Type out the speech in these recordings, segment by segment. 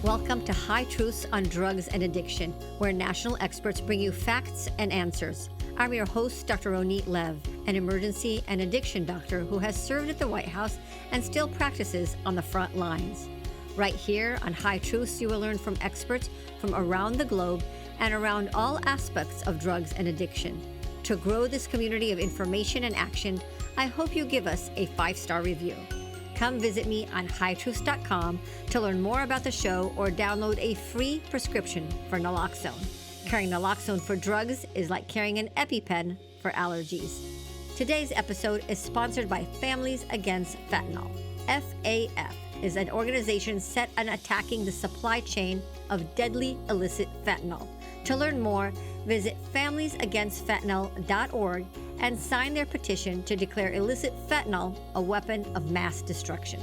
Welcome to High Truths on Drugs and Addiction, where national experts bring you facts and answers. I'm your host, Dr. Ronit Lev, an emergency and addiction doctor who has served at the White House and still practices on the front lines. Right here on High Truths, you will learn from experts from around the globe and around all aspects of drugs and addiction. To grow this community of information and action, I hope you give us a 5-star review. Come visit me on hightruths.com to learn more about the show or download a free prescription for naloxone. Carrying naloxone for drugs is like carrying an EpiPen for allergies. Today's episode is sponsored by Families Against Fentanyl. FAF is an organization set on attacking the supply chain of deadly illicit fentanyl. To learn more, visit familiesagainstfentanyl.org and sign their petition to declare illicit fentanyl a weapon of mass destruction.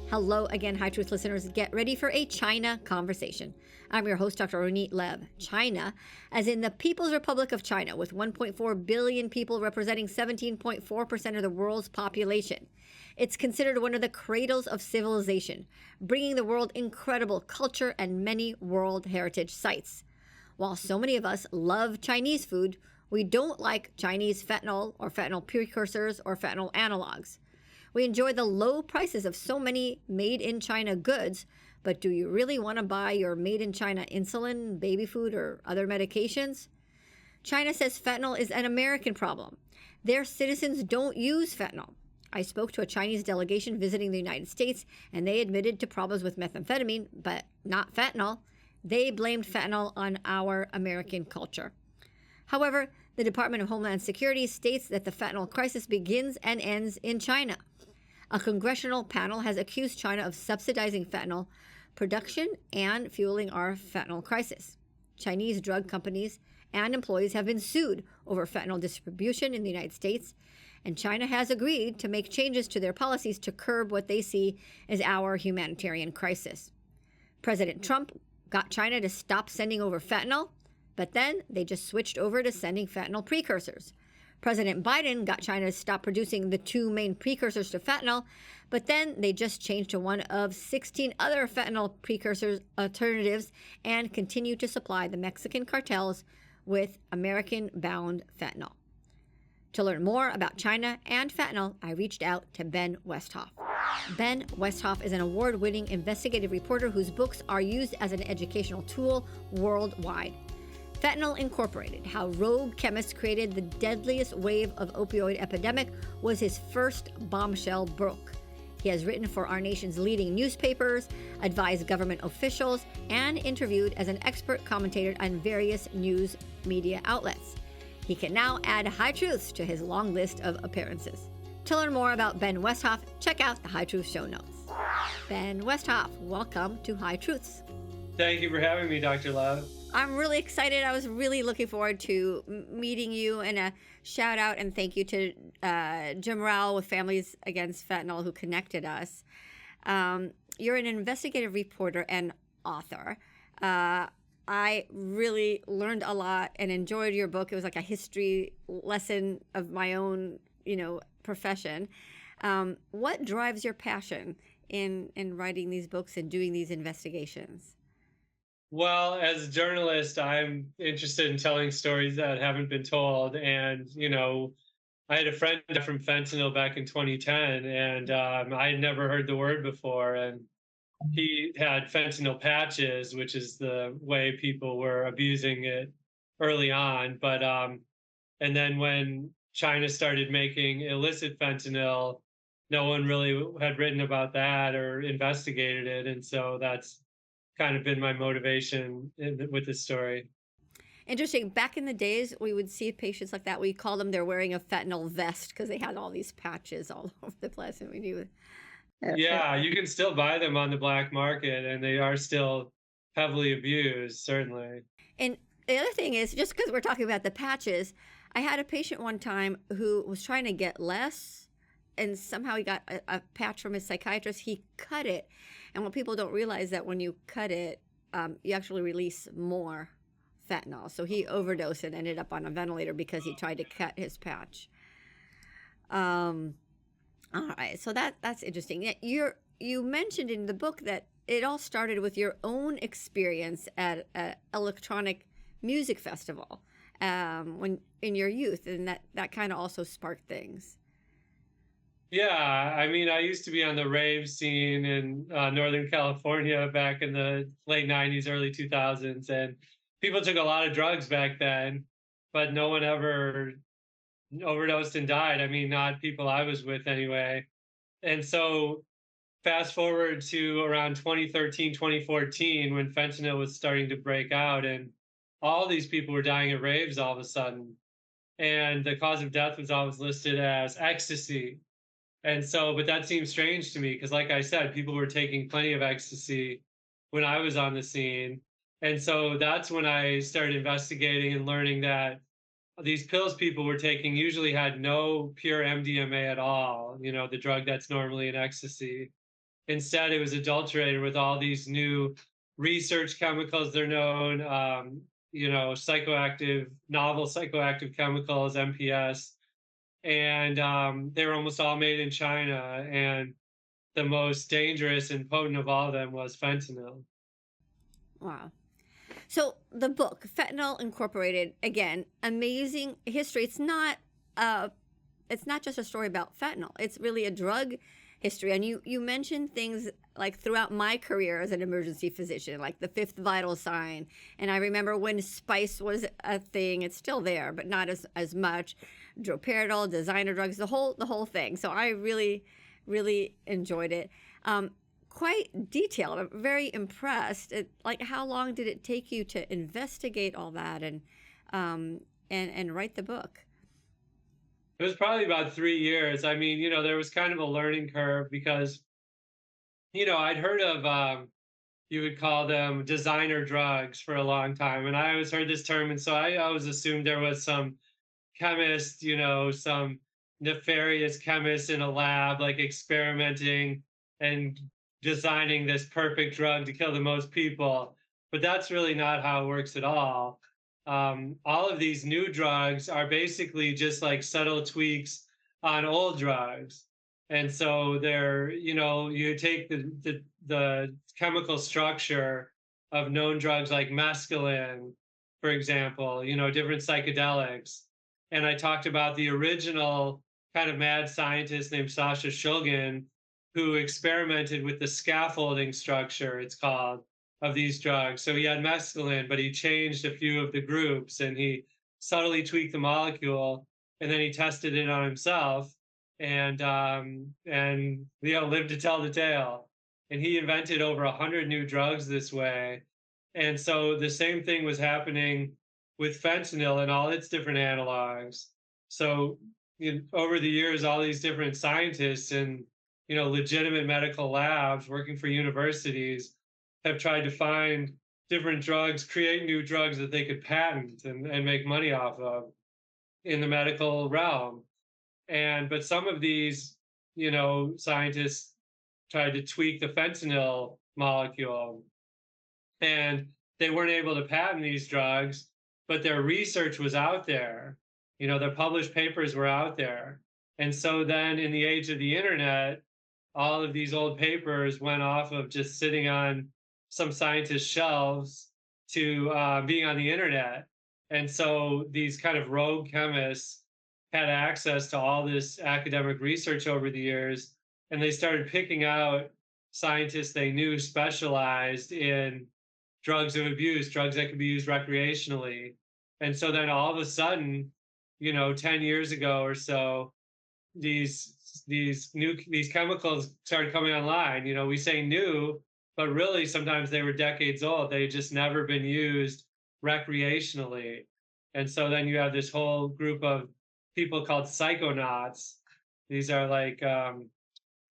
Hello again, High Truth listeners. Get ready for a China conversation. I'm your host, Dr. Ronit Lev. China, as in the People's Republic of China, with 1.4 billion people representing 17.4% of the world's population. It's considered one of the cradles of civilization, bringing the world incredible culture and many World Heritage sites. While so many of us love Chinese food, we don't like Chinese fentanyl or fentanyl precursors or fentanyl analogs. We enjoy the low prices of so many made-in-China goods, but do you really want to buy your made-in-China insulin, baby food, or other medications? China says fentanyl is an American problem. Their citizens don't use fentanyl. I spoke to a Chinese delegation visiting the United States, and they admitted to problems with methamphetamine, but not fentanyl. They blamed fentanyl on our American culture. However, the Department of Homeland Security states that the fentanyl crisis begins and ends in China. A congressional panel has accused China of subsidizing fentanyl production and fueling our fentanyl crisis. Chinese drug companies and employees have been sued over fentanyl distribution in the United States, and China has agreed to make changes to their policies to curb what they see as our humanitarian crisis. President Trump got China to stop sending over fentanyl, but then they just switched over to sending fentanyl precursors. President Biden got China to stop producing the 2 main precursors to fentanyl, but then they just changed to one of 16 other fentanyl precursor alternatives and continue to supply the Mexican cartels with American-bound fentanyl. To learn more about China and fentanyl, I reached out to Ben Westhoff. Ben Westhoff is an award-winning investigative reporter whose books are used as an educational tool worldwide. Fentanyl Incorporated, How Rogue Chemists Created the Deadliest Wave of Opioid Epidemic, was his first bombshell book. He has written for our nation's leading newspapers, advised government officials, and interviewed as an expert commentator on various news media outlets. He can now add high truths to his long list of appearances. To learn more about Ben Westhoff, check out the High Truth show notes. Ben Westhoff, welcome to High Truths. Thank you for having me, Dr. Lev. I'm really excited. I was really looking forward to meeting you, and a shout out and thank you to Jim Rowell with Families Against Fentanyl who connected us. You're an investigative reporter and author. I really learned a lot and enjoyed your book. It was like a history lesson of my own, profession. What drives your passion in writing these books and doing these investigations? Well, as a journalist, I'm interested in telling stories that haven't been told. And, I had a friend from fentanyl back in 2010, and I had never heard the word before. And he had fentanyl patches, which is the way people were abusing it early on. But and then when China started making illicit fentanyl, no one really had written about that or investigated it. And so that's kind of been my motivation with this story. Interesting. Back in the days, we would see patients like that. We call them, they're wearing a fentanyl vest because they had all these patches all over the place. And we knew. Yeah, you can still buy them on the black market, and they are still heavily abused, certainly. And the other thing is, just because we're talking about the patches, I had a patient one time who was trying to get less, and somehow he got a patch from his psychiatrist. He cut it. And what people don't realize that when you cut it, you actually release more fentanyl. So he overdosed and ended up on a ventilator because he tried to cut his patch. All right, so that's interesting. You mentioned in the book that it all started with your own experience at an electronic music festival when in your youth, and that kind of also sparked things. Yeah, I mean, I used to be on the rave scene in Northern California back in the late 90s, early 2000s, and people took a lot of drugs back then, but no one ever overdosed and died. I mean, not people I was with anyway. And so fast forward to around 2013, 2014, when fentanyl was starting to break out, and all these people were dying at raves all of a sudden. And the cause of death was always listed as ecstasy. And so, but that seems strange to me because, like I said, people were taking plenty of ecstasy when I was on the scene. And so that's when I started investigating and learning that these pills people were taking usually had no pure MDMA at all, the drug that's normally in ecstasy. Instead, it was adulterated with all these new research chemicals. They're known, psychoactive, novel psychoactive chemicals, MPS, and they were almost all made in China. And the most dangerous and potent of all of them was fentanyl. Wow. So the book, Fentanyl Incorporated, again, amazing history. It's not just a story about fentanyl. It's really a drug history. And you mentioned things like throughout my career as an emergency physician, like the fifth vital sign. And I remember when spice was a thing. It's still there, but not as much. Droperidol, designer drugs, the whole thing. So I really, really enjoyed it. Quite detailed. I'm very impressed. Like, how long did it take you to investigate all that and write the book? It was probably about 3 years. I mean, there was kind of a learning curve because, I'd heard of, you would call them designer drugs for a long time. And I always heard this term. And so I always assumed there was some chemist, some nefarious chemist in a lab, like experimenting and designing this perfect drug to kill the most people. But that's really not how it works at all. All of these new drugs are basically just like subtle tweaks on old drugs. And so they're, you take the chemical structure of known drugs like mescaline, for example, different psychedelics. And I talked about the original kind of mad scientist named Sasha Shulgin, who experimented with the scaffolding structure, it's called, of these drugs. So he had mescaline, but he changed a few of the groups and he subtly tweaked the molecule, and then he tested it on himself, and lived to tell the tale. And he invented over 100 new drugs this way. And so the same thing was happening with fentanyl and all its different analogs. So over the years, all these different scientists and legitimate medical labs working for universities have tried to find different drugs, create new drugs that they could patent and make money off of in the medical realm. But some of these, scientists tried to tweak the fentanyl molecule, and they weren't able to patent these drugs, but their research was out there. Their published papers were out there. And so then in the age of the internet, all of these old papers went off of just sitting on some scientists' shelves to being on the internet. And so these kind of rogue chemists had access to all this academic research over the years, and they started picking out scientists they knew specialized in drugs of abuse, drugs that could be used recreationally. And so then all of a sudden, 10 years ago or so, these chemicals started coming online. We say new, but really sometimes they were decades old. They had just never been used recreationally. And so then you have this whole group of people called psychonauts. These are like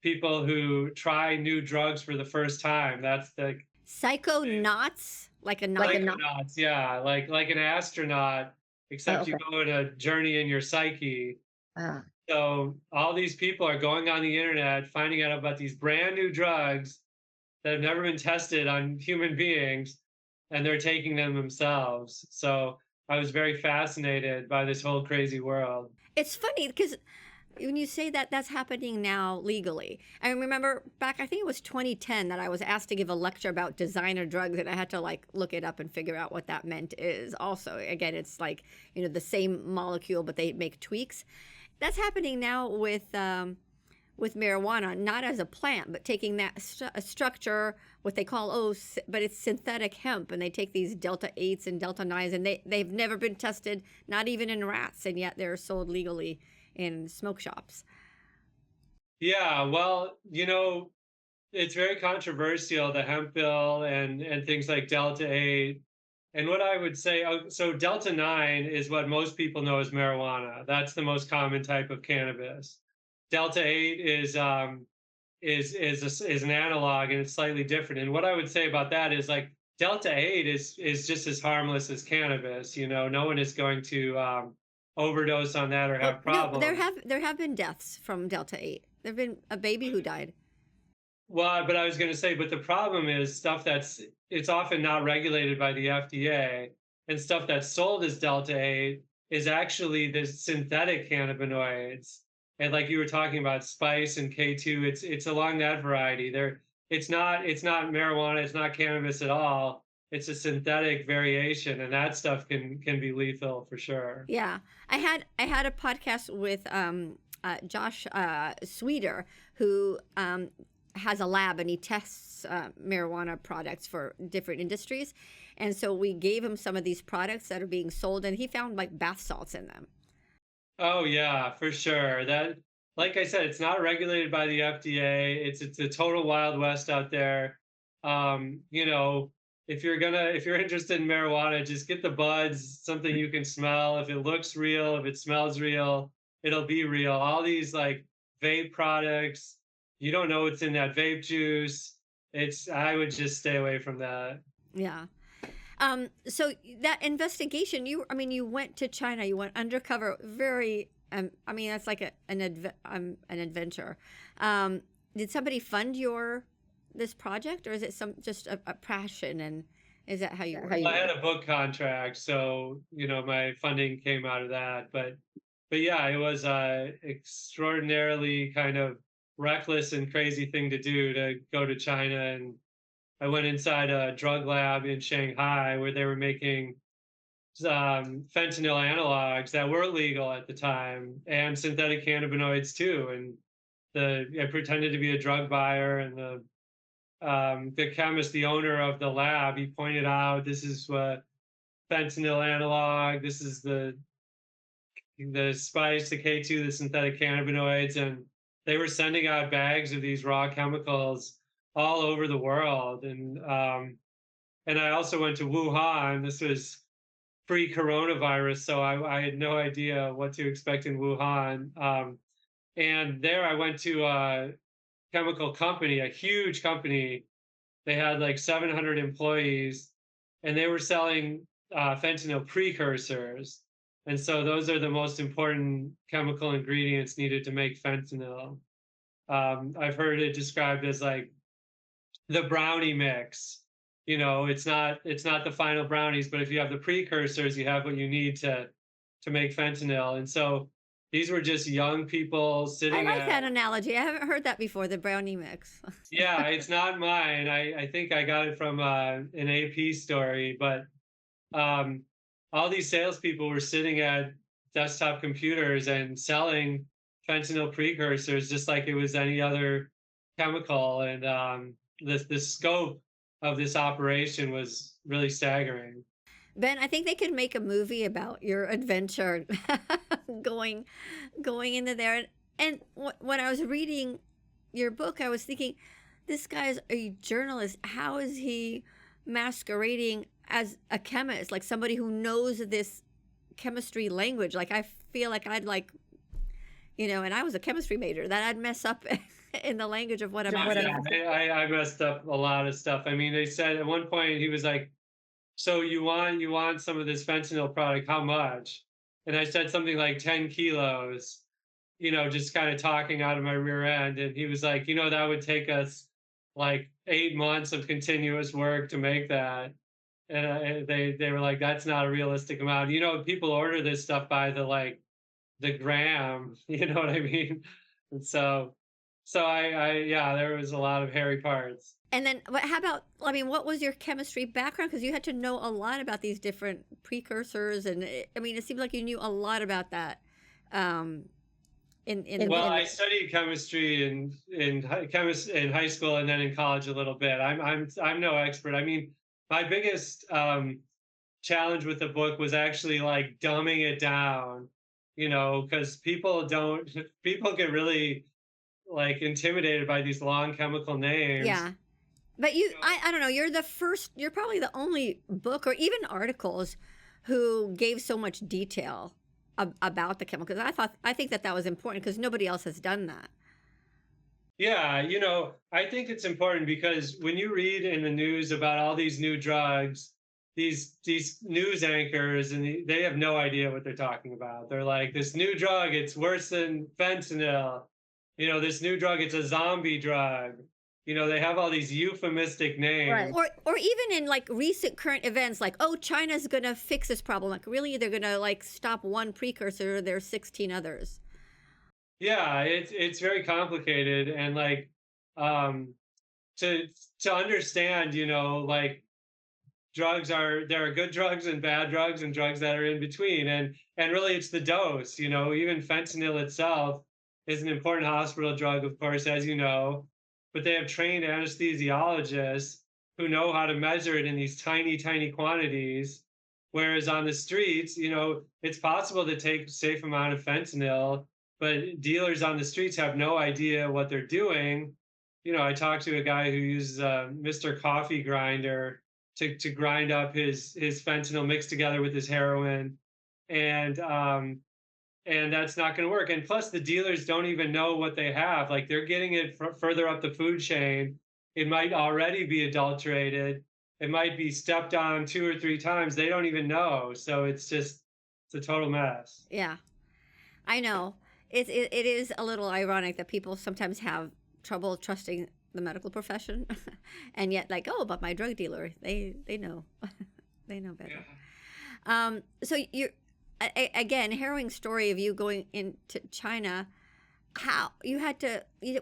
people who try new drugs for the first time. That's the Psychonauts, like a knot. psychonauts, yeah, like an astronaut, except you go on a journey in your psyche. Ah. So all these people are going on the internet, finding out about these brand new drugs that have never been tested on human beings, and they're taking them themselves. So I was very fascinated by this whole crazy world. It's funny because when you say that that's happening now legally, I remember back, I think it was 2010, that I was asked to give a lecture about designer drugs, and I had to like look it up and figure out what that meant. Is also, again, it's like, the same molecule, but they make tweaks. That's happening now with marijuana, not as a plant, but taking that a structure, what they call, but it's synthetic hemp, and they take these delta 8s and delta 9s, and they've never been tested, not even in rats, and yet they're sold legally in smoke shops. Yeah, well, it's very controversial, the hemp bill and things like Delta 8. And what I would say, so Delta 9 is what most people know as marijuana. That's the most common type of cannabis. Delta 8 is an analog, and it's slightly different. And what I would say about that is, like, Delta 8 is just as harmless as cannabis. No one is going to overdose on that or Well, have no, problems. there have been deaths from delta 8. There've been a baby who died. Well, but I was going to say, but the problem is stuff it's often not regulated by the FDA, and stuff that's sold as Delta 8 is actually the synthetic cannabinoids. And like you were talking about spice and K2, it's along that variety. It's not marijuana, it's not cannabis at all. It's a synthetic variation, and that stuff can be lethal for sure. Yeah, I had a podcast with Josh Sweeter, who has a lab, and he tests marijuana products for different industries. And so we gave him some of these products that are being sold, and he found like bath salts in them. Oh yeah, for sure. That, like I said, it's not regulated by the FDA. It's a total wild west out there. If you're interested in marijuana, just get the buds, something you can smell. If it looks real, if it smells real, it'll be real. All these like vape products, you don't know what's in that vape juice. I would just stay away from that. Yeah. So that investigation, you went to China, you went undercover, very, that's like an adventure. Did somebody fund this project, or is it just a passion? And is that how you? Well, I had a book contract, so my funding came out of that. But yeah, it was a extraordinarily kind of reckless and crazy thing to do, to go to China. And I went inside a drug lab in Shanghai where they were making fentanyl analogs that were legal at the time, and synthetic cannabinoids too. And I pretended to be a drug buyer, and the chemist, the owner of the lab, he pointed out, this is what fentanyl analog, this is the spice, the K2, the synthetic cannabinoids. And they were sending out bags of these raw chemicals all over the world. And I also went to Wuhan. This was pre-coronavirus, so I had no idea what to expect in Wuhan. And there I went to a chemical company, a huge company. They had like 700 employees, and they were selling fentanyl precursors. And so those are the most important chemical ingredients needed to make fentanyl. I've heard it described as like the brownie mix. It's not the final brownies, but if you have the precursors, you have what you need to make fentanyl. And so these were just young people I sitting like that at. analogy. I haven't heard that before. The brownie mix. Yeah, it's not mine. I think I got it from an AP story, but um, all these salespeople were sitting at desktop computers and selling fentanyl precursors just like it was any other chemical. And the scope of this operation was really staggering. Ben, I think they could make a movie about your adventure going going into there. And when I was reading your book, I was thinking, this guy's a journalist. How is he masquerading as a chemist, like somebody who knows this chemistry language? Like, I feel like I'd like, and I was a chemistry major, that I'd mess up in the language of what I'm Yeah, asking. I messed up a lot of stuff. I mean, they said at one point, he was like, "So you want some of this fentanyl product? How much?" And I said something like 10 kilos, just kind of talking out of my rear end. And he was like, that would take us like 8 months of continuous work to make that. and they were like, that's not a realistic amount. You know, people order this stuff by the gram. You know what I mean? And so I yeah, there was a lot of hairy parts. And then, how about? I mean, what was your chemistry background? Because you had to know a lot about these different precursors, and I mean, it seemed like you knew a lot about that. Um, Well, I studied chemistry in high school and then in college a little bit. I'm no expert. I mean, my biggest challenge with the book was actually like dumbing it down, you know, because people get really like intimidated by these long chemical names. yeah. But I don't know. You're the first. You're probably the only book or even articles who gave so much detail about the chemicals. I think that was important because nobody else has done that. Yeah, you know, I think it's important because when you read in the news about all these new drugs, these news anchors and they have no idea what they're talking about. They're like, this new drug, it's worse than fentanyl. You know, this new drug, it's a zombie drug. You know, they have all these euphemistic Right. names. Or even in like recent current events, like, oh, China's gonna fix this problem. Like, really, they're gonna like stop one precursor. There's 16 others. Yeah, it's very complicated and like um to to understand, you know, like there are good drugs and bad drugs and drugs that are in between, and really it's the dose. You know, even fentanyl itself is an important hospital drug, of course, as you know, but they have trained anesthesiologists who know how to measure it in these tiny quantities, whereas on the streets, you know, it's possible to take a safe amount of fentanyl, but dealers on the streets have no idea what they're doing. You know, I talked to a guy who uses a Mr. Coffee grinder to grind up his fentanyl mixed together with his heroin, and and that's not going to work. And plus, the dealers don't even know what they have. Like they're getting it further up the food chain. It might already be adulterated. It might be stepped on 2 or 3 times. They don't even know. So it's a total mess. Yeah, I know. It is a little ironic that people sometimes have trouble trusting the medical profession, and yet like, oh, but my drug dealer, they know, they know better. So you again, harrowing story of you going into China. How you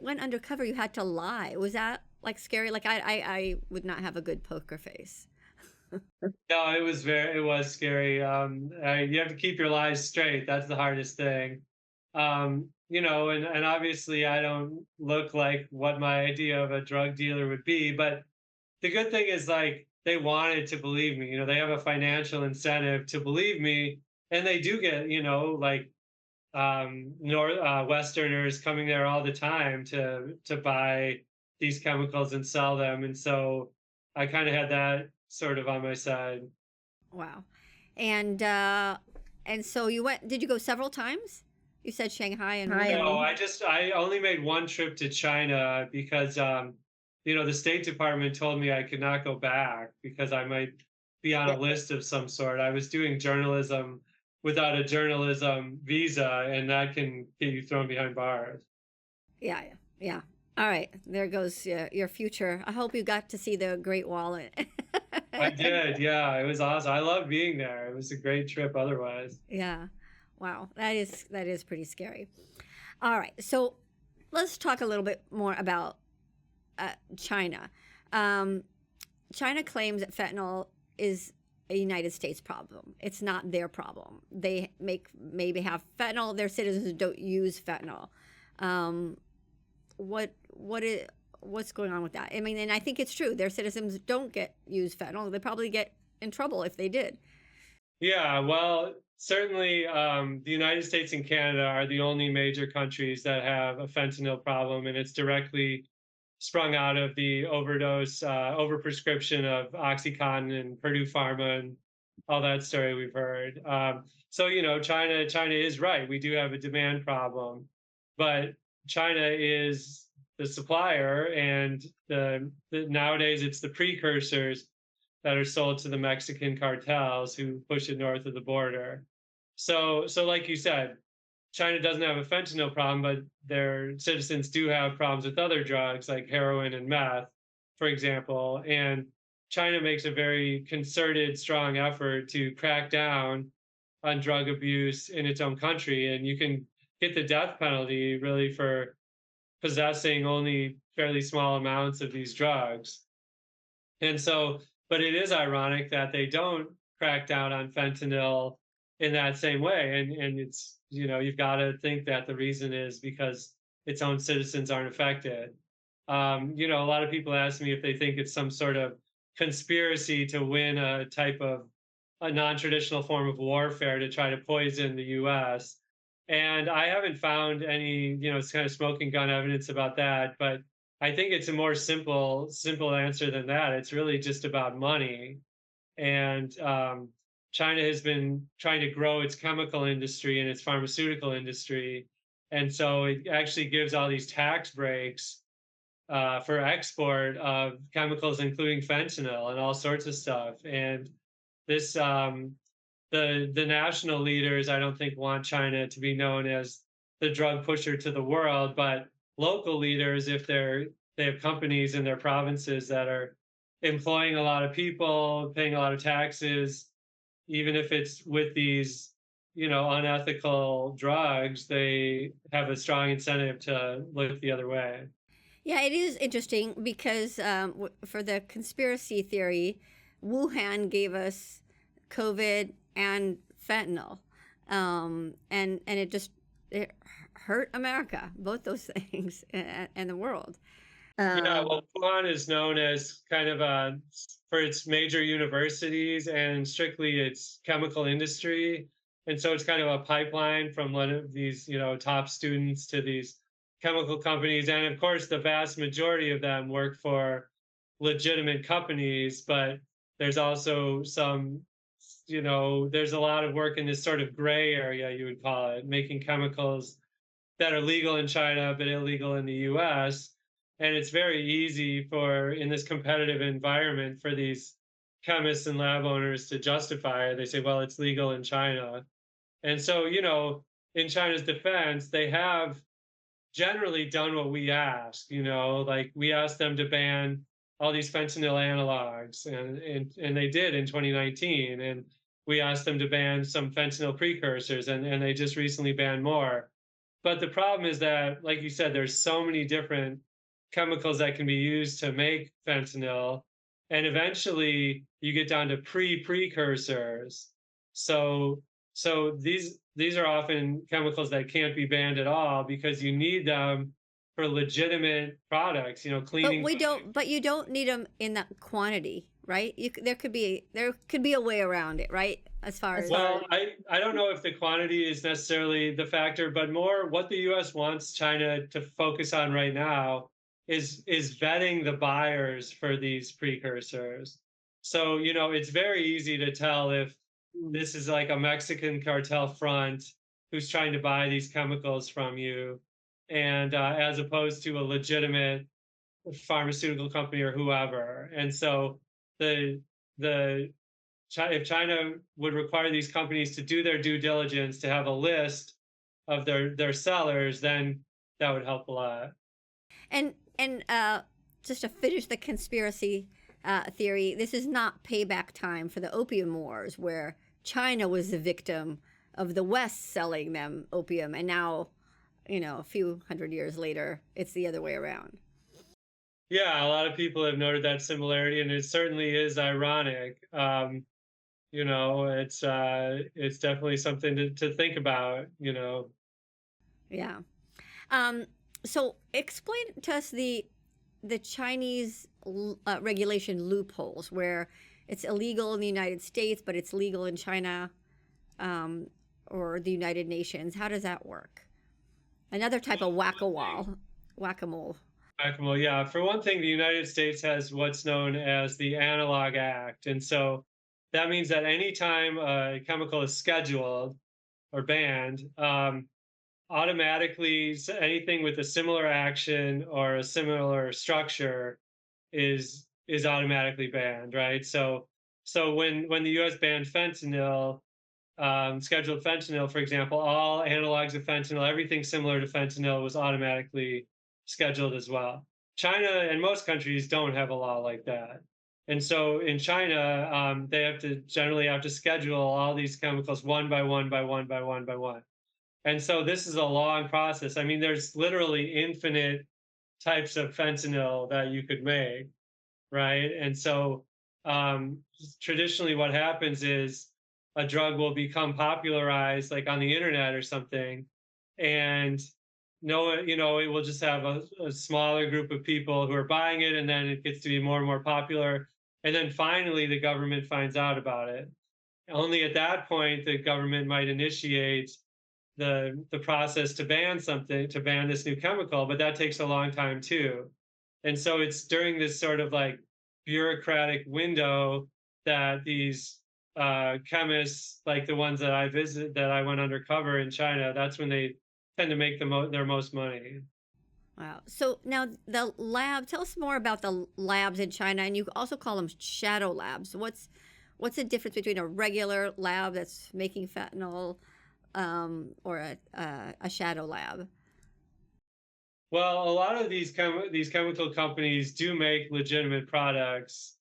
went undercover? You had to lie. Was that like scary? Like I would not have a good poker face. No, it was scary. You have to keep your lies straight. That's the hardest thing. You know, and obviously I don't look like what my idea of a drug dealer would be, but the good thing is like they wanted to believe me. You know, they have a financial incentive to believe me, and they do get, you know, like Westerners coming there all the time to buy these chemicals and sell them, and so I kind of had that sort of on my side. Wow. And uh and so you went, did you go several times? You said Shanghai and No, I only made one trip to China because you know, the State Department told me I could not go back because I might be on yeah, a list of some sort. I was doing journalism without a journalism visa, and that can get you thrown behind bars. yeah, yeah. Yeah. All right. There goes your future. I hope you got to see the Great Wall. I did, yeah, it was awesome. I loved being there. It was a great trip otherwise. Yeah. Wow. That is pretty scary. All right. So let's talk a little bit more about China. Um, China claims that fentanyl is a United States problem. It's not their problem. They maybe have fentanyl. Their citizens don't use fentanyl. Um, what's going on with that? I mean, and I think it's true. Their citizens don't use fentanyl. They probably get in trouble if they did. Yeah, well, certainly the United States and Canada are the only major countries that have a fentanyl problem, and it's directly sprung out of the overprescription of OxyContin and Purdue Pharma and all that story we've heard. So, you know, China is right. We do have a demand problem, but China is the supplier, and nowadays it's the precursors that are sold to the Mexican cartels who push it north of the border. So like you said, China doesn't have a fentanyl problem, but their citizens do have problems with other drugs like heroin and meth, for example. And China makes a very concerted, strong effort to crack down on drug abuse in its own country, and you can get the death penalty really for possessing only fairly small amounts of these drugs. And so, but it is ironic that they don't crack down on fentanyl in that same way. And it's, you've got to think that the reason is because its own citizens aren't affected. A lot of people ask me if they think it's some sort of conspiracy to win a type of a non-traditional form of warfare to try to poison the US. And I haven't found any, it's kind of smoking gun evidence about that, but I think it's a more simple answer than that. It's really just about money. And China has been trying to grow its chemical industry and its pharmaceutical industry. And so it actually gives all these tax breaks for export of chemicals, including fentanyl and all sorts of stuff. And this, the national leaders, I don't think want China to be known as the drug pusher to the world, but local leaders, if they have companies in their provinces that are employing a lot of people, paying a lot of taxes, even if it's with these, unethical drugs, they have a strong incentive to look the other way. Yeah, it is interesting because for the conspiracy theory, Wuhan gave us COVID and fentanyl, and it hurt America, both those things, and the world. Yeah, Um, well, Wuhan is known as kind of for its major universities and strictly its chemical industry. And so it's kind of a pipeline from one of these, top students to these chemical companies. And of course, the vast majority of them work for legitimate companies, but there's also some, there's a lot of work in this sort of gray area, you would call it, making chemicals that are legal in China but illegal in the US. And it's very easy in this competitive environment for these chemists and lab owners to justify it. They say, well, it's legal in China. And so, in China's defense, they have generally done what we ask, like we asked them to ban all these fentanyl analogs, and they did in 2019. And we asked them to ban some fentanyl precursors, and they just recently banned more. But the problem is that, like you said, there's so many different chemicals that can be used to make fentanyl, and eventually you get down to precursors. So these are often chemicals that can't be banned at all because you need them for legitimate products, but cleaning. you don't need them in that quantity, right? There could be a way around it, right? As far as Well, I don't know if the quantity is necessarily the factor, but more what the US wants China to focus on right now is vetting the buyers for these precursors. So, it's very easy to tell if this is like a Mexican cartel front who's trying to buy these chemicals from you, and as opposed to a legitimate pharmaceutical company or whoever. And so the the if China would require these companies to do their due diligence to have a list of their sellers, then that would help a lot. and just to finish the conspiracy theory, this is not payback time for the opium wars, where China was the victim of the West selling them opium, and now, a few hundred years later, it's the other way around. Yeah, a lot of people have noted that similarity, and it certainly is ironic. It's definitely something to think about. Yeah. So explain to us the Chinese regulation loopholes where it's illegal in the United States, but it's legal in China, or the United Nations. How does that work? Another type of whack-a-mole. Well, yeah. For one thing, the United States has what's known as the Analog Act, and so that means that anytime a chemical is scheduled or banned, automatically anything with a similar action or a similar structure is automatically banned, right? So when the U.S. banned fentanyl, scheduled fentanyl, for example, all analogs of fentanyl, everything similar to fentanyl was automatically scheduled as well. China and most countries don't have a law like that. And so in China, they generally have to schedule all these chemicals one by one by one by one by one. And so this is a long process. I mean, there's literally infinite types of fentanyl that you could make, right? And so traditionally, what happens is a drug will become popularized, like on the internet or something, and no, it will just have a smaller group of people who are buying it, and then it gets to be more and more popular, and then finally the government finds out about it. Only at that point the government might initiate the process to ban something, to ban this new chemical, but that takes a long time too. And so it's during this sort of like bureaucratic window that these chemists, like the ones that I went undercover in China, that's when they tend to make their most money. Wow. So now the lab, tell us more about the labs in China, and you also call them shadow labs. What's the difference between a regular lab that's making fentanyl or a shadow lab? Well, a lot of these chemical companies do make legitimate products.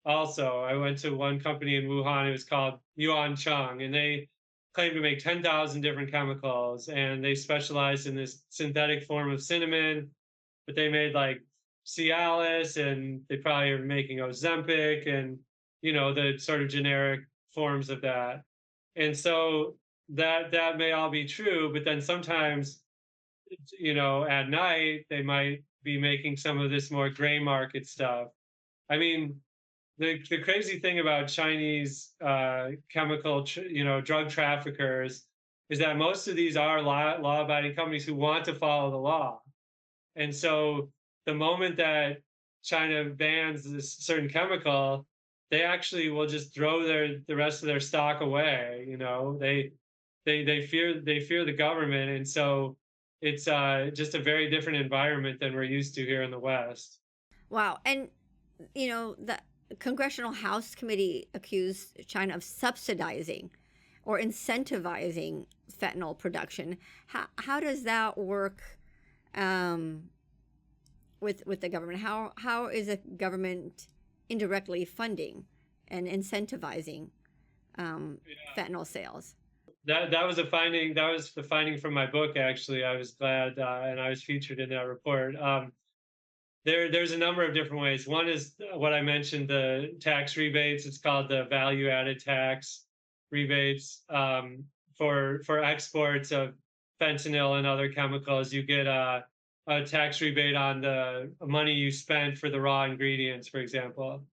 Also, I went to one company in Wuhan. It was called Yuan Cheng, and they claim to make 10,000 different chemicals, and they specialize in this synthetic form of cinnamon. But they made like Cialis, and they probably are making Ozempic, and the sort of generic forms of that. And so that may all be true, but then sometimes at night they might be making some of this more gray market stuff. I mean, the crazy thing about Chinese drug traffickers is that most of these are law-abiding companies who want to follow the law. And so the moment that China bans this certain chemical, they actually will just throw the rest of their stock away. They fear the government, and so it's just a very different environment than we're used to here in the West. Wow. And the Congressional House Committee accused China of subsidizing or incentivizing fentanyl production. How does that work with the government? How is the government indirectly funding and incentivizing fentanyl sales? That was a finding. That was the finding from my book. Actually, I was glad, and I was featured in that report. There's a number of different ways. One is what I mentioned, the tax rebates. It's called the value added tax rebates, for exports of fentanyl and other chemicals. You get a tax rebate on the money you spent for the raw ingredients, for example.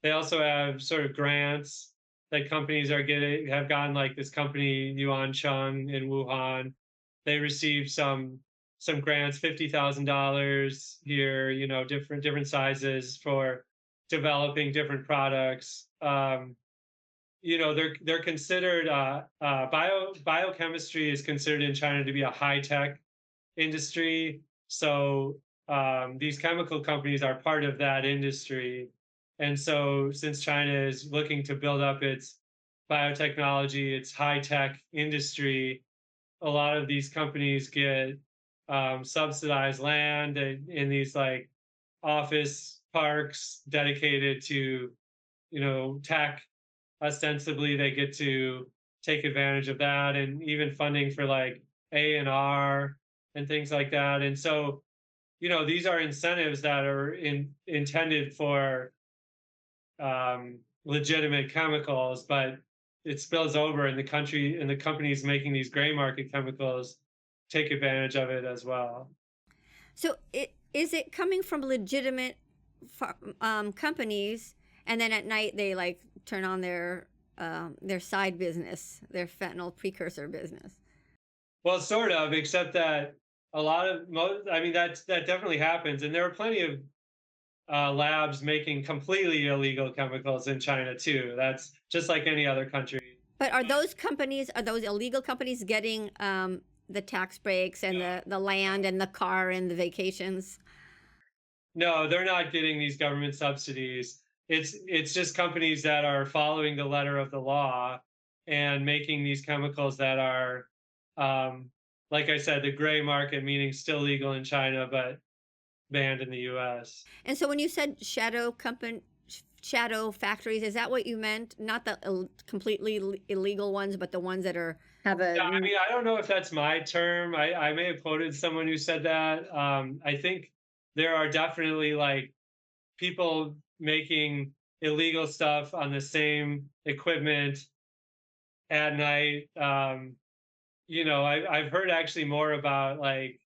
They also have sort of grants that companies have gotten, like this company Yuan Cheng in Wuhan. They received some grants, $50,000 here, different sizes for developing different products. They're considered biochemistry is considered in China to be a high tech industry. So these chemical companies are part of that industry. And so since China is looking to build up its biotechnology, its high tech industry, a lot of these companies get subsidized land in these like office parks dedicated to tech. Ostensibly they get to take advantage of that, and even funding for like A&R and things like that. And so these are incentives that are intended for legitimate chemicals, but it spills over, in the companies making these gray market chemicals take advantage of it as well. So is it coming from legitimate companies, and then at night they like turn on their side business, their fentanyl precursor business? Well, sort of, except that I mean, that definitely happens, and there are plenty of labs making completely illegal chemicals in China too. That's just like any other country. But are those illegal companies getting the tax breaks and the land and the car and the vacations? No, they're not getting these government subsidies. It's just companies that are following the letter of the law and making these chemicals that are, um, like I said, the gray market, meaning still legal in China but banned in the U.S. And so when you said shadow factories. Is that what you meant? Not the completely illegal ones, but the ones that are have a. Yeah, I mean, I don't know if that's my term. I may have quoted someone who said that. I think there are definitely like people making illegal stuff on the same equipment at night. I've heard actually more about like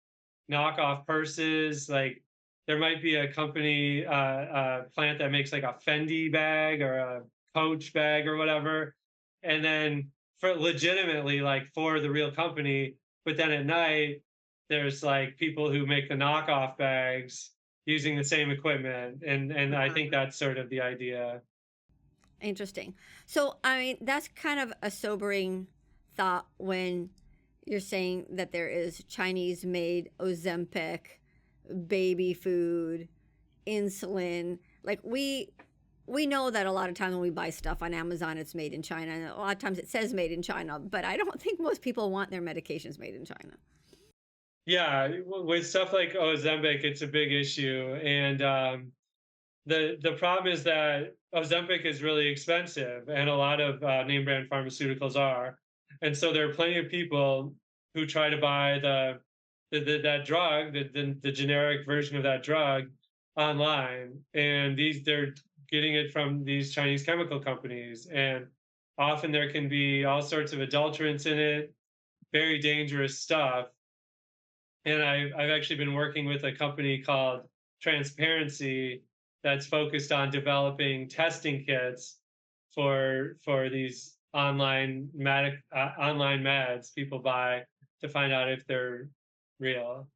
knockoff purses. Like there might be a company, plant that makes like a Fendi bag or a Coach bag or whatever, and then for legitimately like for the real company. But then at night, there's like people who make the knockoff bags using the same equipment, and I think that's sort of the idea. Interesting. So, I mean, that's kind of a sobering thought when you're saying that there is Chinese made Ozempic, baby food, insulin. Like we know that a lot of times when we buy stuff on Amazon, it's made in China. And a lot of times it says made in China, but I don't think most people want their medications made in China. Yeah, with stuff like Ozempic, it's a big issue, and the problem is that Ozempic is really expensive, and a lot of name brand pharmaceuticals are, and so there are plenty of people who try to buy that drug, the generic version of that drug, online, and they're getting it from these Chinese chemical companies, and often there can be all sorts of adulterants in it, very dangerous stuff. And I've actually been working with a company called Transparency that's focused on developing testing kits for these online meds people buy to find out if they're real.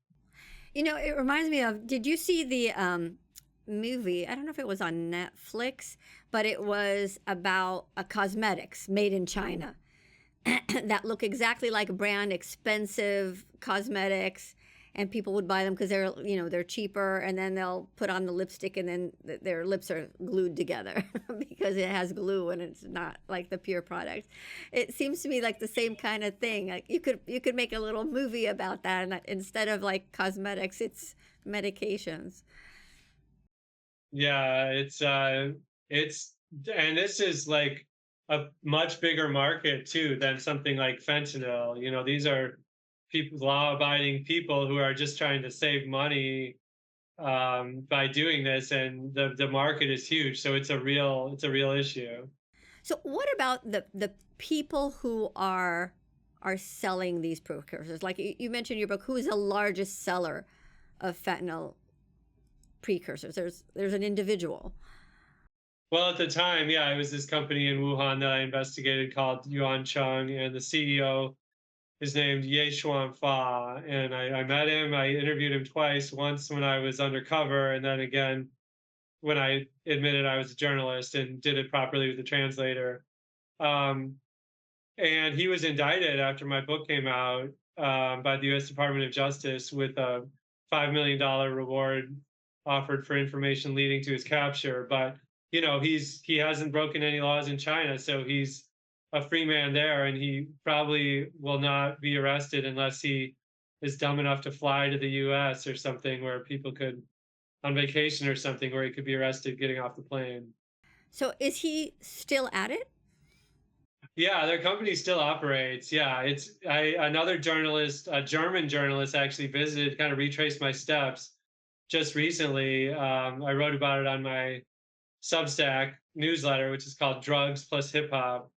You know, it reminds me of, did you see the movie? I don't know if it was on Netflix, but it was about a cosmetics made in China that look exactly like brand expensive cosmetics, and people would buy them because they're cheaper, and then they'll put on the lipstick and then their lips are glued together because it has glue and it's not like the pure product. It seems to me like the same kind of thing. Like you could make a little movie about that, and instead of like cosmetics, it's medications. Yeah, it's and this is like a much bigger market too than something like fentanyl. These are people, law-abiding people who are just trying to save money by doing this, and the market is huge. So it's a real issue. So what about the people who are selling these precursors? Like you mentioned in your book, who is the largest seller of fentanyl precursors? There's an individual. Well, at the time, yeah, it was this company in Wuhan that I investigated called Yuan Cheng, and the CEO is named Ye Xuan Fa. And I met him. I interviewed him twice. Once when I was undercover, and then again when I admitted I was a journalist and did it properly with the translator. Um, and he was indicted after my book came out, by the U.S. Department of Justice with a $5 million reward offered for information leading to his capture. But he hasn't broken any laws in China, so he's a free man there, and he probably will not be arrested unless he is dumb enough to fly to the U.S. or something where people could, on vacation or something, where he could be arrested getting off the plane. So is he still at it? Yeah, their company still operates. Yeah, another journalist, a German journalist, actually visited, kind of retraced my steps just recently. I wrote about it on my Substack newsletter, which is called Drugs Plus Hip Hop.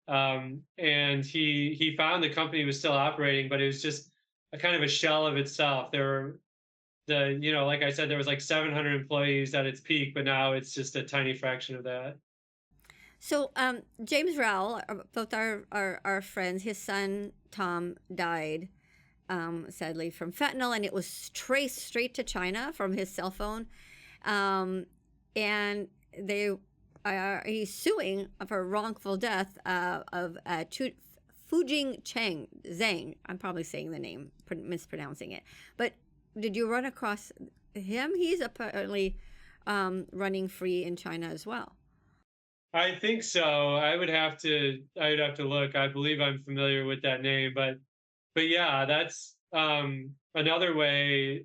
And he found the company was still operating, but it was just a kind of a shell of itself. There were like I said, there was like 700 employees at its peak, but now it's just a tiny fraction of that. So James Rowell, both our friends, his son Tom died sadly from fentanyl, and it was traced straight to China from his cell phone. And he's suing for wrongful death of Fujing Cheng Zhang. I'm probably saying the name, mispronouncing it. But did you run across him? He's apparently running free in China as well. I think so. I would have to look. I believe I'm familiar with that name, but yeah, that's another way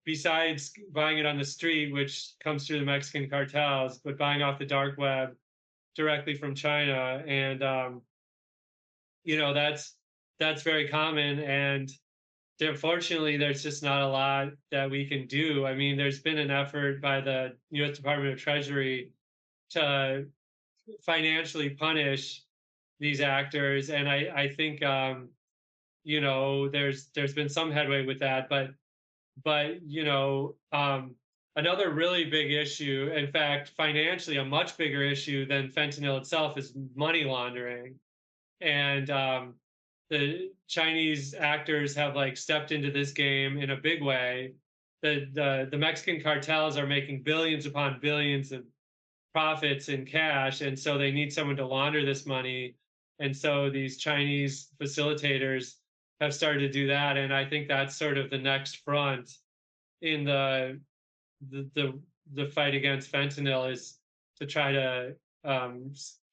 besides buying it on the street, which comes through the Mexican cartels, but buying off the dark web directly from China. And that's very common. And unfortunately, there's just not a lot that we can do. I mean, there's been an effort by the U.S. Department of Treasury to financially punish these actors, and I think there's been some headway with that, but another really big issue, in fact, financially a much bigger issue than fentanyl itself, is money laundering. And the Chinese actors have like stepped into this game in a big way. The Mexican cartels are making billions upon billions of profits in cash, and so they need someone to launder this money. And so these Chinese facilitators have started to do that, and I think that's sort of the next front in the fight against fentanyl, is to try to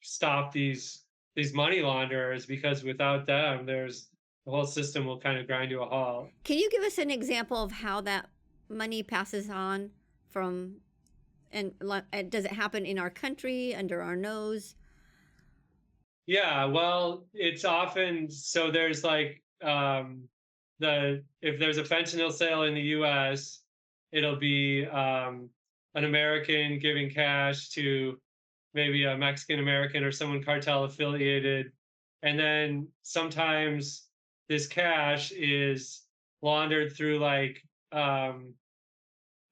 stop these money launderers, because without them, the whole system will kind of grind to a halt. Can you give us an example of how that money passes on from, and does it happen in our country, under our nose? Yeah, well, it's often so there's like if there's a fentanyl sale in the US, it'll be an American giving cash to maybe a Mexican American or someone cartel affiliated. And then sometimes this cash is laundered through like I've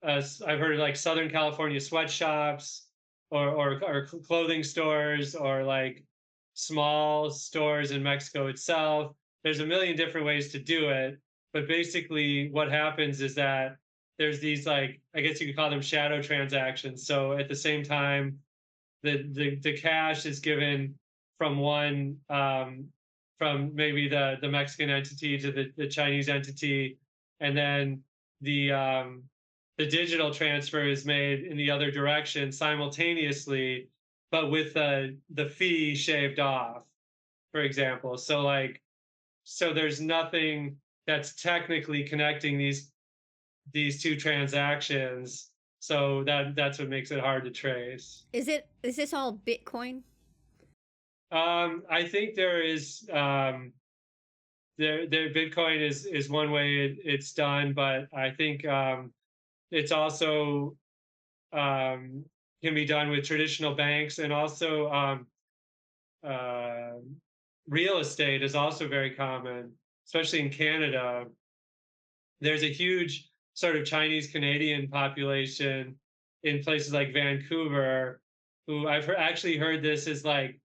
heard of like Southern California sweatshops, or clothing stores, or like small stores in Mexico itself. There's a million different ways to do it, but basically what happens is that there's these, like, I guess you could call them shadow transactions. So at the same time, the cash is given from one from maybe the Mexican entity to the Chinese entity, and then the digital transfer is made in the other direction simultaneously, but with the fee shaved off, for example. So there's nothing that's technically connecting these two transactions. So that's what makes it hard to trace. Is this all Bitcoin? I think there is there Bitcoin is one way it's done, but I think it's also can be done with traditional banks, and also uh, real estate is also very common, especially in Canada. There's a huge sort of Chinese Canadian population in places like Vancouver, who actually heard this is like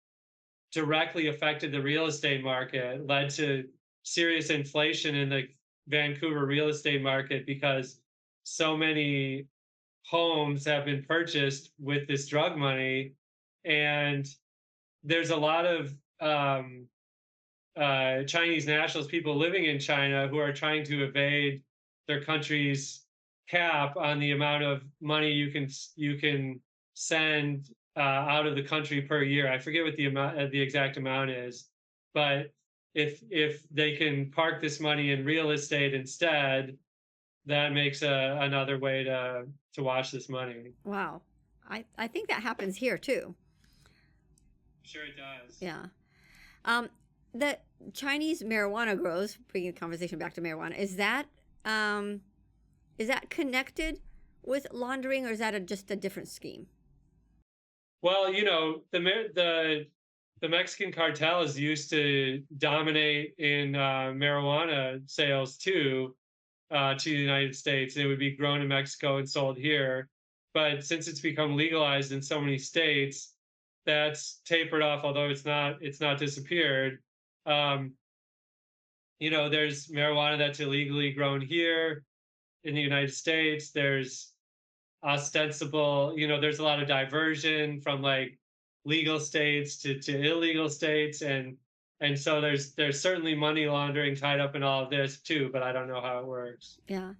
directly affected the real estate market, led to serious inflation in the Vancouver real estate market, because so many homes have been purchased with this drug money. And there's a lot of Chinese nationals, people living in China, who are trying to evade their country's cap on the amount of money you can send out of the country per year. I forget what the exact amount is, but if they can park this money in real estate instead, that makes another way to wash this money. Wow. I think that happens here too. Sure it does. Yeah. The Chinese marijuana grows, bringing the conversation back to marijuana, is that connected with laundering, or is that just a different scheme? Well, the Mexican cartel is used to dominate in marijuana sales too, to the United States. It would be grown in Mexico and sold here. But since it's become legalized in so many states, that's tapered off, although it's not disappeared. There's marijuana that's illegally grown here in the United States. There's ostensible, there's a lot of diversion from like legal states to illegal states. And so there's certainly money laundering tied up in all of this too, but I don't know how it works. Yeah.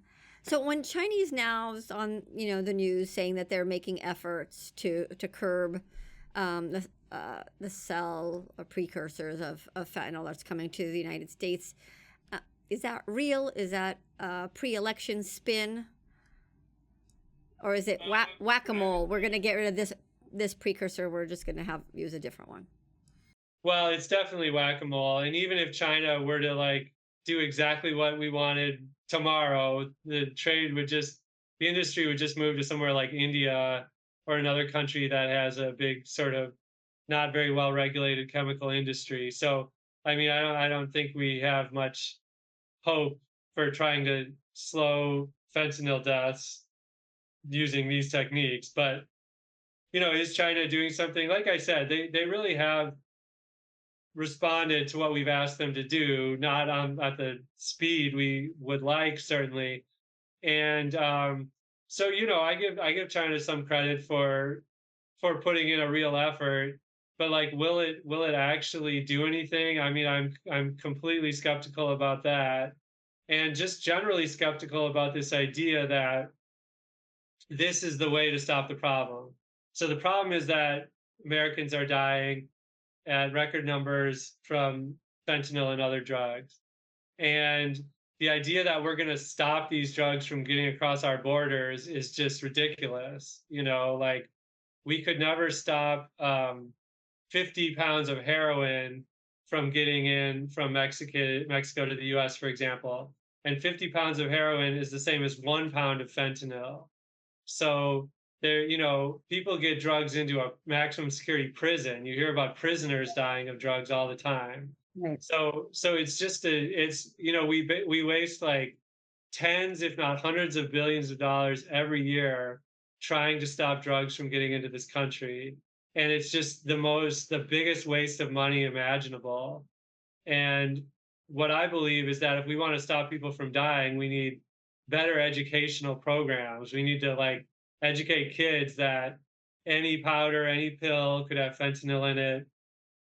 So when Chinese now is on, the news saying that they're making efforts to curb the cell or precursors of fentanyl that's coming to the United States, is that real? Is that pre-election spin? Or is it whack-a-mole? We're going to get rid of this precursor. We're just going to use a different one. Well, it's definitely whack-a-mole. And even if China were to like do exactly what we wanted tomorrow, the industry would just move to somewhere like India or another country that has a big sort of not very well regulated chemical industry. So, I mean, I don't think we have much hope for trying to slow fentanyl deaths using these techniques. But, is China doing something? Like I said, they really have responded to what we've asked them to do, not at the speed we would like, certainly. And so, I give China some credit for putting in a real effort, but like, will it actually do anything? I mean, I'm completely skeptical about that, and just generally skeptical about this idea that this is the way to stop the problem. So the problem is that Americans are dying at record numbers from fentanyl and other drugs. And the idea that we're going to stop these drugs from getting across our borders is just ridiculous. Like, we could never stop 50 pounds of heroin from getting in from Mexico to the US, for example. And 50 pounds of heroin is the same as 1 pound of fentanyl. So people get drugs into a maximum security prison. You hear about prisoners dying of drugs all the time. Right. So we waste like tens, if not hundreds of billions of dollars every year trying to stop drugs from getting into this country. And it's just the biggest waste of money imaginable. And what I believe is that if we want to stop people from dying, we need better educational programs. We need to like educate kids that any powder, any pill could have fentanyl in it.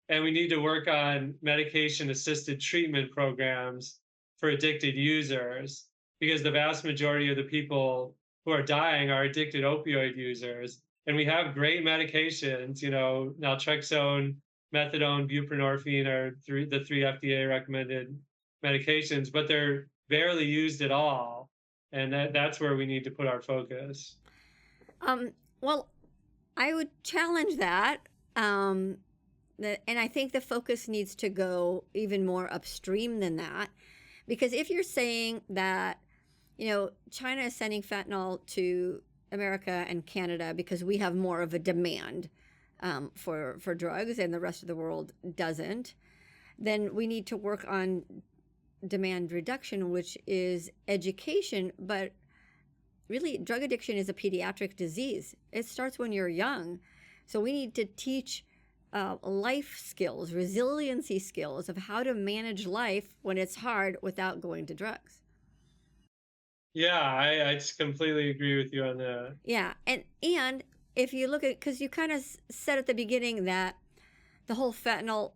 And we need to work on medication assisted treatment programs for addicted users, because the vast majority of the people who are dying are addicted opioid users. And we have great medications, naltrexone, methadone, buprenorphine are the three FDA recommended medications, but they're barely used at all. And that's where we need to put our focus. Well, I would challenge that. And I think the focus needs to go even more upstream than that. Because if you're saying that, China is sending fentanyl to America and Canada because we have more of a demand for drugs and the rest of the world doesn't, then we need to work on demand reduction, which is education. But really, drug addiction is a pediatric disease. It starts when you're young. So we need to teach life skills, resiliency skills of how to manage life when it's hard without going to drugs. Yeah, I just completely agree with you on that. Yeah, and if you look at, because you kind of said at the beginning that the whole fentanyl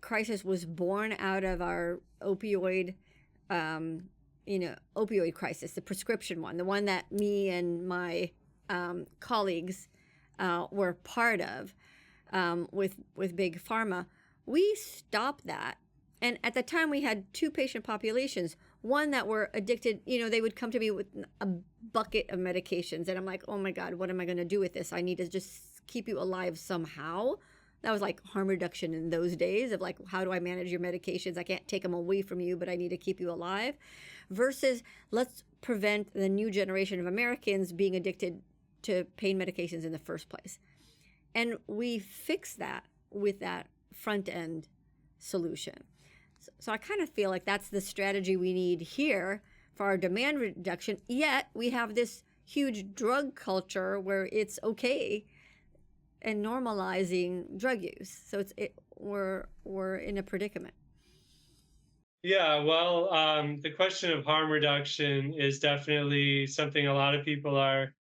crisis was born out of our opioid crisis, the prescription one, the one that me and my colleagues were part of with big pharma. We stopped that. And at the time we had two patient populations, one that were addicted, they would come to me with a bucket of medications. And I'm like, oh my God, what am I going to do with this? I need to just keep you alive somehow. That was like harm reduction in those days of like, how do I manage your medications? I can't take them away from you, but I need to keep you alive. Versus let's prevent the new generation of Americans being addicted to pain medications in the first place. And we fix that with that front end solution. So I kind of feel like that's the strategy we need here for our demand reduction. Yet we have this huge drug culture where it's okay and normalizing drug use. So we're in a predicament. Yeah, well, the question of harm reduction is definitely something a lot of people are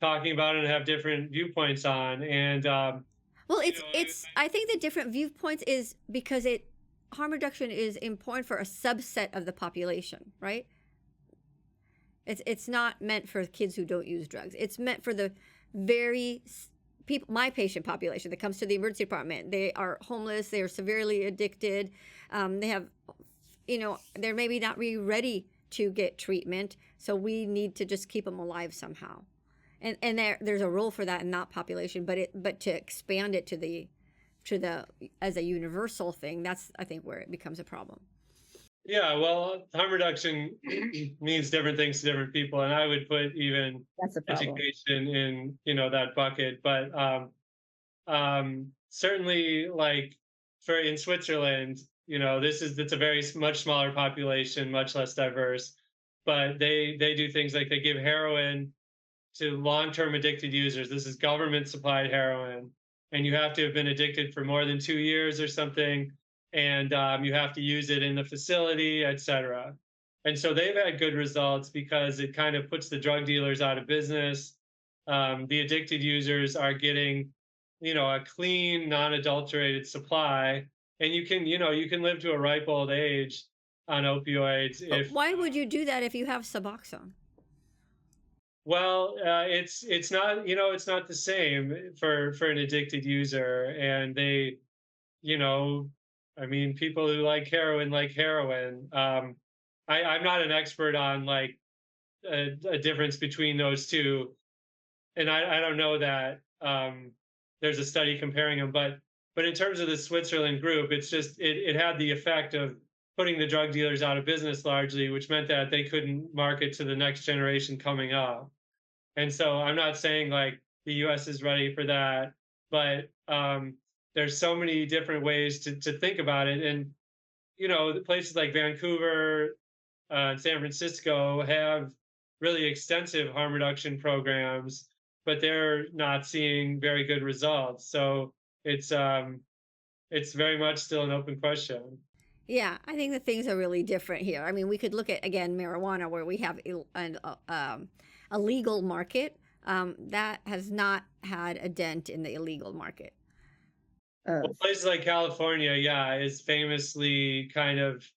talking about and have different viewpoints on. And well, I think the different viewpoints is because harm reduction is important for a subset of the population, right? It's not meant for kids who don't use drugs. It's meant for the very people, my patient population that comes to the emergency department. They are homeless. They are severely addicted. They have, they're maybe not really ready to get treatment. So we need to just keep them alive somehow. And there's a role for that in that population, but to expand it to the as a universal thing, that's I think where it becomes a problem. Yeah, well, harm reduction means different things to different people, and I would put even That's the problem. education in, that bucket. But certainly, like for in Switzerland, it's a very much smaller population, much less diverse, but they do things like they give heroin to long-term addicted users. This is government supplied heroin, and you have to have been addicted for more than 2 years or something, and you have to use it in the facility, etc. And so they've had good results because it kind of puts the drug dealers out of business. The addicted users are getting, a clean, non-adulterated supply, and you can live to a ripe old age on opioids But if why would you do that if you have Suboxone? Well, it's not it's not the same for an addicted user, and they you know I mean people who like heroin. I'm not an expert on like a difference between those two, and I don't know that there's a study comparing them, but in terms of the Switzerland group, it's just it had the effect of putting the drug dealers out of business largely, which meant that they couldn't market to the next generation coming up. And so I'm not saying like the US is ready for that, but there's so many different ways to think about it. And, the places like Vancouver, San Francisco have really extensive harm reduction programs, but they're not seeing very good results. So it's very much still an open question. Yeah, I think the things are really different here. I mean, we could look at again marijuana, where we have a legal market that has not had a dent in the illegal market. Well, places like California, yeah, is famously kind of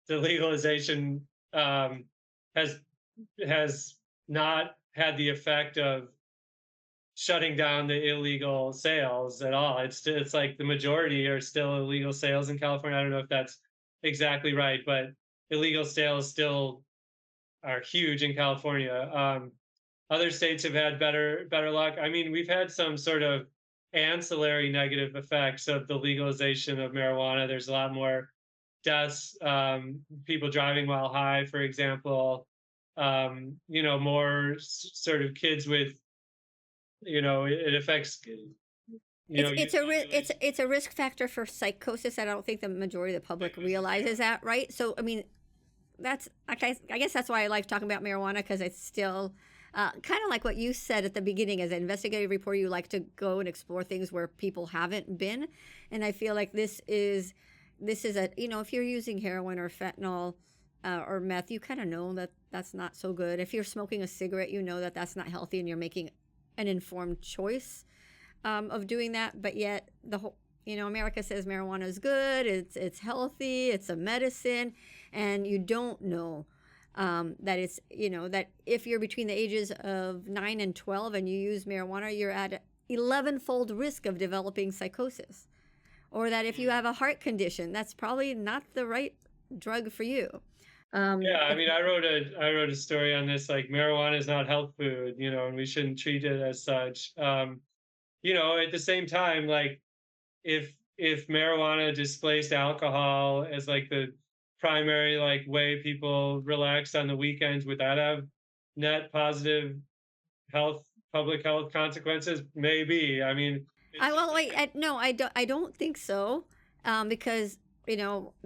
the legalization has has not had the effect of shutting down the illegal sales at all. It's like the majority are still illegal sales in California. I don't know if that's exactly right, but illegal sales still are huge in California. Other states have had better luck. I mean, we've had some sort of ancillary negative effects of the legalization of marijuana. There's a lot more deaths, people driving while high, for example. More sort of kids with, it affects, It's youth a population. it's a risk factor for psychosis. I don't think the majority of the public Psychosis, realizes yeah. that, right? So I mean, I guess that's why I like talking about marijuana, because it's still kind of like what you said at the beginning. As an investigative reporter, you like to go and explore things where people haven't been, and I feel like this is a if you're using heroin or fentanyl or meth, you kind of know that that's not so good. If you're smoking a cigarette, you know that that's not healthy, and you're making an informed choice of doing that. But yet the whole America says marijuana is good, it's healthy, it's a medicine, and you don't know that it's that if you're between the ages of 9 and 12 and you use marijuana, you're at 11-fold risk of developing psychosis, or that if you have a heart condition, that's probably not the right drug for you. Yeah, I mean, I wrote a story on this. Like, marijuana is not health food, and we shouldn't treat it as such. At the same time, like if marijuana displaced alcohol as like the primary like way people relaxed on the weekends, would that have net positive health public health consequences? Maybe. I mean, it's I just well like wait. No, I don't think so, because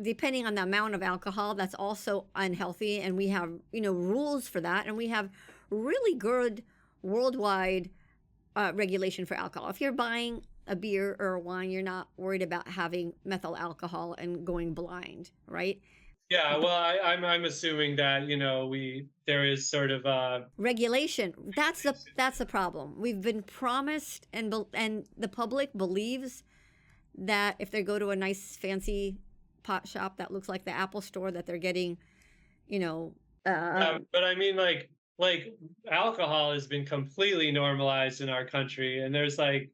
depending on the amount of alcohol, that's also unhealthy, and we have rules for that, and we have really good worldwide regulation for alcohol. If you're buying a beer or a wine, you're not worried about having methyl alcohol and going blind, right? yeah, well, I'm assuming that, we there is sort of Regulation. That's the problem. We've been promised, and the public believes that if they go to a nice fancy pot shop that looks like the Apple store, that they're getting, you know, but I mean, like alcohol has been completely normalized in our country, and there's like,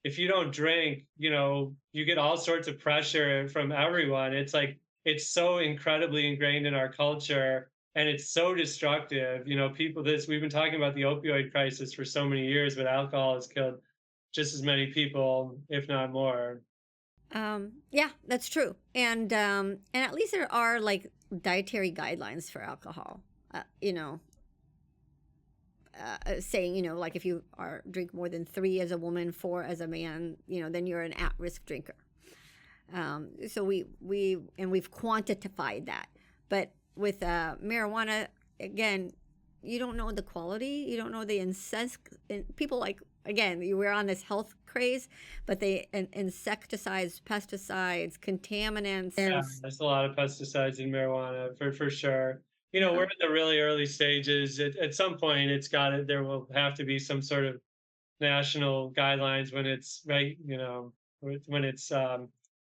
if you don't drink, you get all sorts of pressure from everyone. It's like it's so incredibly ingrained in our culture, and it's so destructive. You know, we've been talking about the opioid crisis for so many years, but alcohol has killed just as many people, if not more. Yeah, that's true. And at least there are like dietary guidelines for alcohol. You know, saying, you know, like if you are drink more than 3 as a woman, 4 as a man, you know, then you're an at-risk drinker. So we've quantified that. But with marijuana, again, you don't know the quality, you don't know the people, like, again, we're on this health craze, but they insecticides, pesticides, contaminants. Yeah, there's a lot of pesticides in marijuana for sure. You know, we're in the really early stages. At some point, there will have to be some sort of national guidelines when it's right, you know, when it's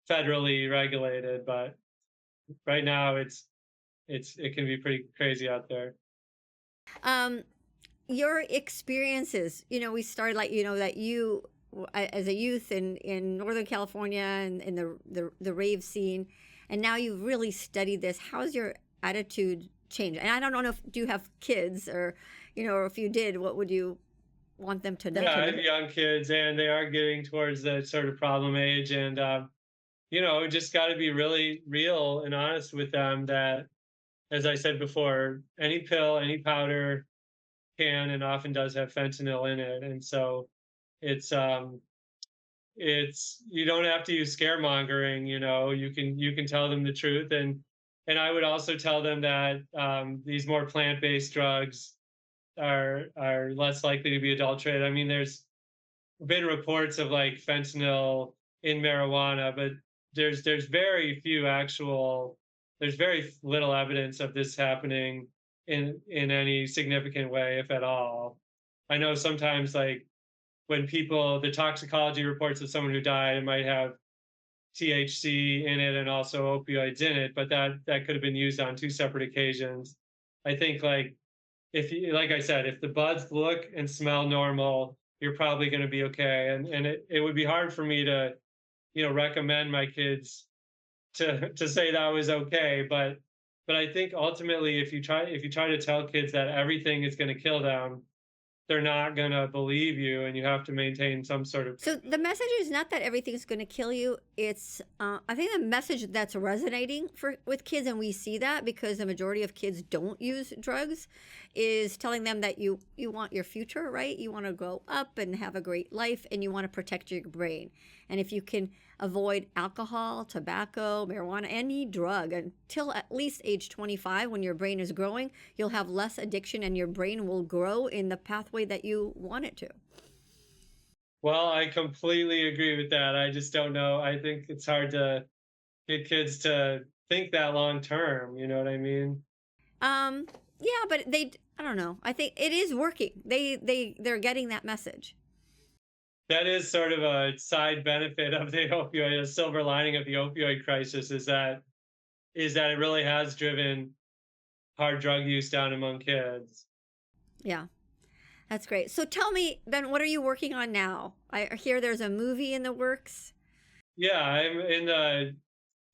federally regulated. But right now, it can be pretty crazy out there. Um, your experiences, you know, we started, like, you know, that you as a youth in Northern California and in the rave scene, and now you've really studied this. How's your attitude changed? And I don't know if do you have kids, or, you know, or if you did, what would you want them to know? Yeah, I have young kids, and they are getting towards that sort of problem age, and you know, just got to be really real and honest with them that, as I said before, any pill, any powder can and often does have fentanyl in it, and so it's um you don't have to use scaremongering. You know, you can tell them the truth, and I would also tell them that these more plant-based drugs are less likely to be adulterated. I mean, there's been reports of like fentanyl in marijuana, but there's very few actual there's very little evidence of this happening in any significant way, if at all. I know sometimes, like, when the toxicology reports of someone who died, it might have THC in it and also opioids in it, but that could have been used on 2 separate occasions. I think, like, like I said, if the buds look and smell normal, you're probably going to be okay. And it would be hard for me to, you know, recommend my kids to say that was okay. But I think ultimately, if you try to tell kids that everything is going to kill them, they're not going to believe you, and you have to maintain some sort of. So the message is not that everything's going to kill you. It's I think the message that's resonating with kids, and we see that because the majority of kids don't use drugs, is telling them that you want your future, right? You want to grow up and have a great life, and you want to protect your brain. And if you can avoid alcohol, tobacco, marijuana, any drug until at least age 25, when your brain is growing, you'll have less addiction and your brain will grow in the pathway that you want it to. Well, I completely agree with that. I just don't know. I think it's hard to get kids to think that long term. You know what I mean? Yeah, but I don't know. I think it is working. They're getting that message. That is sort of a side benefit of the opioid, a silver lining of the opioid crisis, is that it really has driven hard drug use down among kids. Yeah, that's great. So tell me, Ben, what are you working on now? I hear there's a movie in the works. Yeah, I'm in the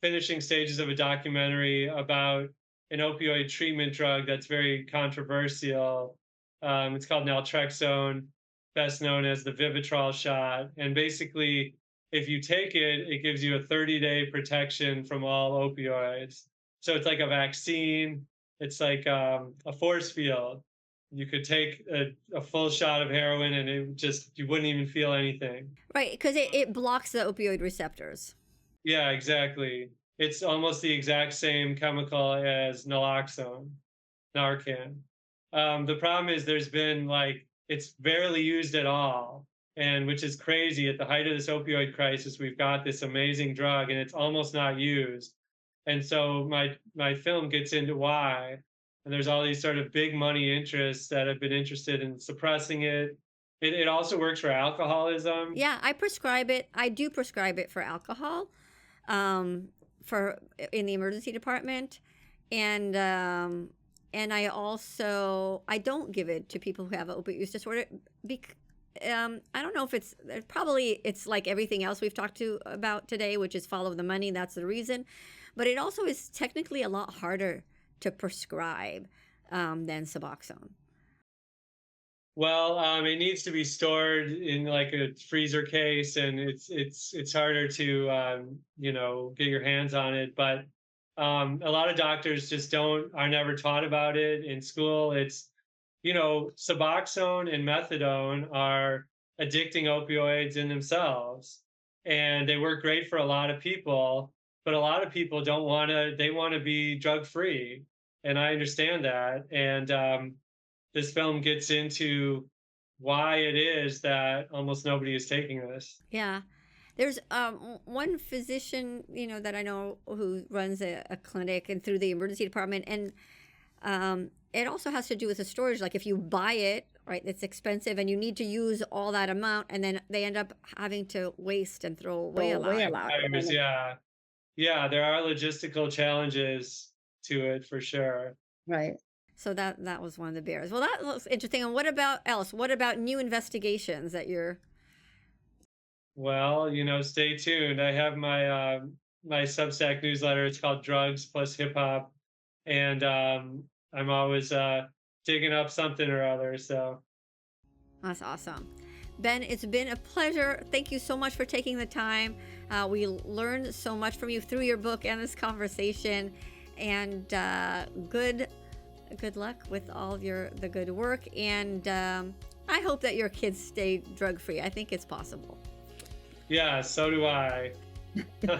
finishing stages of a documentary about an opioid treatment drug that's very controversial. It's called naltrexone, best known as the Vivitrol shot. And basically, if you take it, it gives you a 30-day protection from all opioids. So it's like a vaccine. It's like a force field. You could take a full shot of heroin, and you wouldn't even feel anything. Right, because it blocks the opioid receptors. Yeah, exactly. It's almost the exact same chemical as naloxone, Narcan. The problem is it's barely used at all, and which is crazy. At the height of this opioid crisis, we've got this amazing drug, and it's almost not used. And so my film gets into why. And there's all these sort of big money interests that have been interested in suppressing it. It also works for alcoholism. Yeah, I prescribe it. I do prescribe it for alcohol, for in the emergency department, and I don't give it to people who have an opioid use disorder. I don't know if it's like everything else we've talked about today, which is follow the money. That's the reason, but it also is technically a lot harder to prescribe than Suboxone? Well, it needs to be stored in like a freezer case, and it's harder to get your hands on it. But a lot of doctors just are never taught about it in school. It's Suboxone and methadone are addicting opioids in themselves, and they work great for a lot of people. But a lot of people don't want to. They want to be drug free, and I understand that. And this film gets into why it is that almost nobody is taking this. Yeah. There's one physician, that I know who runs a clinic and through the emergency department. And it also has to do with the storage. Like if you buy it, right, it's expensive and you need to use all that amount. And then they end up having to waste and throw away a lot. Yeah. Yeah, there are logistical challenges to it for sure. Right. So that was one of the bears. Well, that looks interesting. And what about else? What about new investigations that you're... Well, stay tuned. I have my my Substack newsletter. It's called Drugs Plus Hip Hop, and I'm always digging up something or other. So that's awesome. Ben, it's been a pleasure. Thank you so much for taking the time. We learned so much from you through your book and this conversation. And good luck with all the good work. And I hope that your kids stay drug-free. I think it's possible. Yeah, so do I. All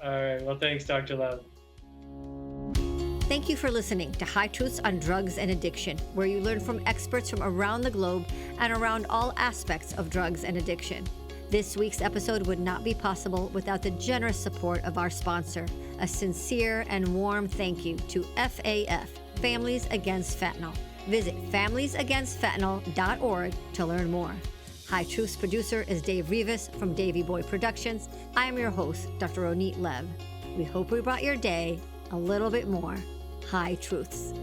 right. Well, thanks, Dr. Lev. Thank you for listening to High Truths on Drugs and Addiction, where you learn from experts from around the globe and around all aspects of drugs and addiction. This week's episode would not be possible without the generous support of our sponsor. A sincere and warm thank you to FAF, Families Against Fentanyl. Visit familiesagainstfentanyl.org to learn more. High Truths producer is Dave Rivas from Davey Boy Productions. I am your host, Dr. Ronit Lev. We hope we brought your day a little bit more High Truths.